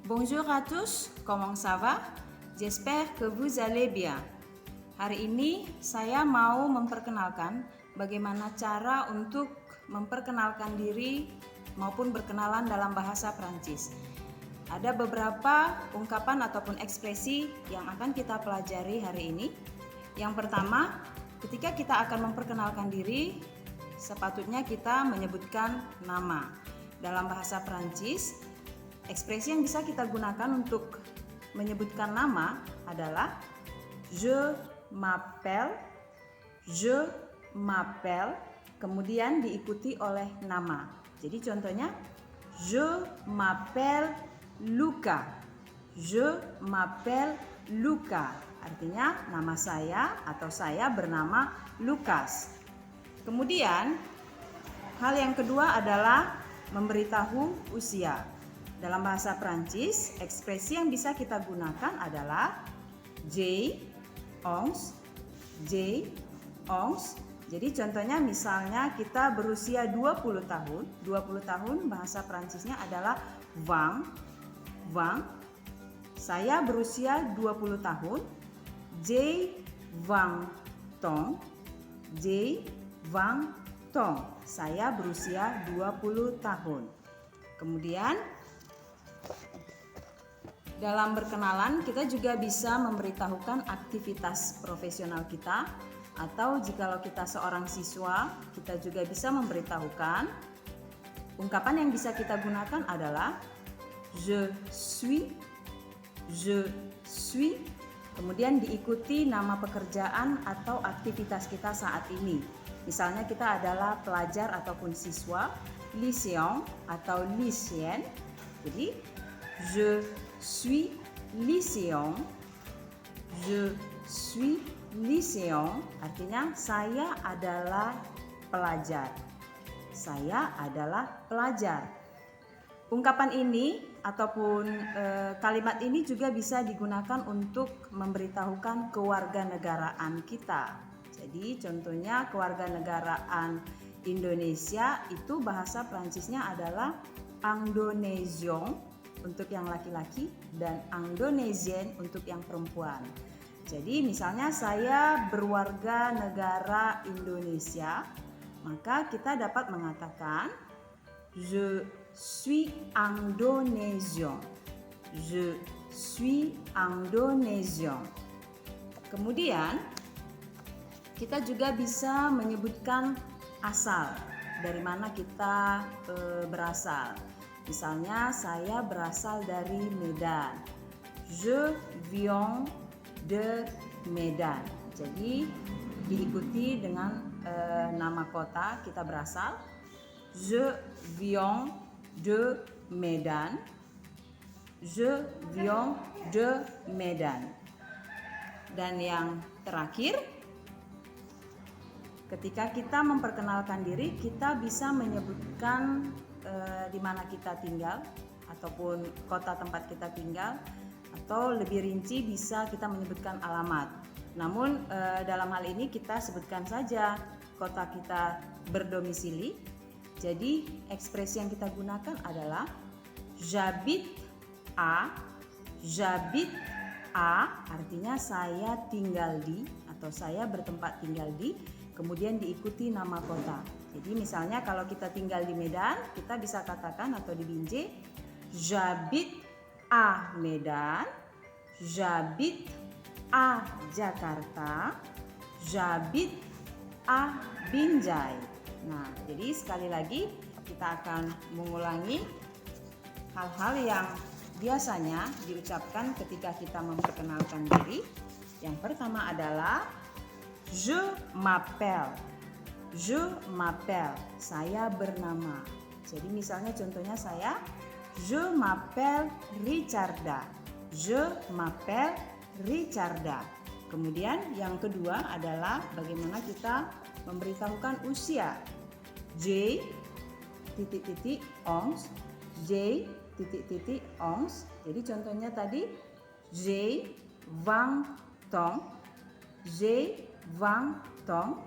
Bonjour à tous, comment ça va? J'espère que vous allez bien. Hari ini saya mau memperkenalkan bagaimana cara untuk memperkenalkan diri maupun berkenalan dalam bahasa Prancis. Ada beberapa ungkapan ataupun ekspresi yang akan kita pelajari hari ini. Yang pertama, ketika kita akan memperkenalkan diri, sepatutnya kita menyebutkan nama. Dalam bahasa Prancis, ekspresi yang bisa kita gunakan untuk menyebutkan nama adalah je m'appelle, kemudian diikuti oleh nama. Jadi contohnya, je m'appelle Luca. Je m'appelle Luca. Artinya nama saya atau saya bernama Lukas. Kemudian hal yang kedua adalah memberitahu usia. Dalam bahasa Prancis, ekspresi yang bisa kita gunakan adalah j'ai 11. Jadi contohnya misalnya kita berusia 20 tahun. 20 tahun bahasa Prancisnya adalah 20. Saya berusia 20 tahun. J'ai 20 ans. J'ai 20 ans. Saya berusia 20 tahun. Kemudian dalam berkenalan kita juga bisa memberitahukan aktivitas profesional kita, atau jikalau kita seorang siswa, kita juga bisa memberitahukan. Ungkapan yang bisa kita gunakan adalah je suis, kemudian diikuti nama pekerjaan atau aktivitas kita saat ini. Misalnya kita adalah pelajar ataupun siswa, lycéen atau lycéenne. Jadi je suis lycéen. Je suis lycéen artinya saya adalah pelajar. Saya adalah pelajar. Ungkapan ini ataupun kalimat ini juga bisa digunakan untuk memberitahukan kewarganegaraan kita. Jadi contohnya kewarganegaraan Indonesia itu bahasa Prancisnya adalah Indonésien untuk yang laki-laki dan Indonésien untuk yang perempuan. Jadi misalnya saya berwarga negara Indonesia, maka kita dapat mengatakan je suis indonésien. Je suis indonésien. Kemudian kita juga bisa menyebutkan asal, dari mana kita berasal. Misalnya saya berasal dari Medan. Je viens de Medan. Jadi diikuti dengan nama kota kita berasal. Je viens de Medan. Je viens de Medan. Dan yang terakhir, ketika kita memperkenalkan diri, kita bisa menyebutkan di mana kita tinggal ataupun kota tempat kita tinggal, atau lebih rinci bisa kita menyebutkan alamat. Namun dalam hal ini kita sebutkan saja kota kita berdomisili. Jadi ekspresi yang kita gunakan adalah j'habite à, artinya saya tinggal di atau saya bertempat tinggal di, kemudian diikuti nama kota. Jadi misalnya kalau kita tinggal di Medan, kita bisa katakan atau di Binjai, j'habite à Medan, j'habite à Jakarta, j'habite à Binjai. Nah, jadi sekali lagi kita akan mengulangi hal-hal yang biasanya diucapkan ketika kita memperkenalkan diri. Yang pertama adalah je m'appelle. Je m'appelle, saya bernama. Jadi misalnya contohnya saya, je m'appelle Richarda. Je m'appelle Richarda. Kemudian yang kedua adalah bagaimana kita memberitahukan usia. J'ai ons. J'ai ons. Jadi contohnya tadi j'ai 20 ans. J'ai 20 ans.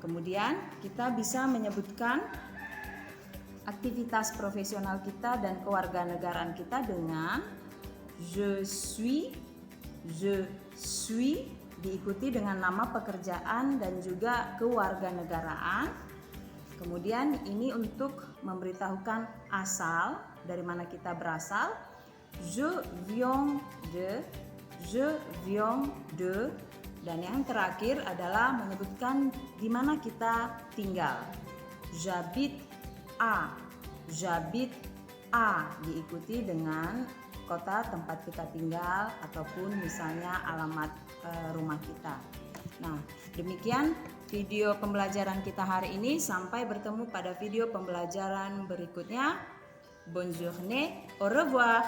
Kemudian kita bisa menyebutkan aktivitas profesional kita dan kewarganegaraan kita dengan je suis, diikuti dengan nama pekerjaan dan juga kewarganegaraan. Kemudian ini untuk memberitahukan asal, dari mana kita berasal. Je viens de. Dan yang terakhir adalah menyebutkan di mana kita tinggal. J'habite à, diikuti dengan kota tempat kita tinggal ataupun misalnya alamat rumah kita. Nah, demikian video pembelajaran kita hari ini. Sampai bertemu pada video pembelajaran berikutnya. Bonne journée, au revoir.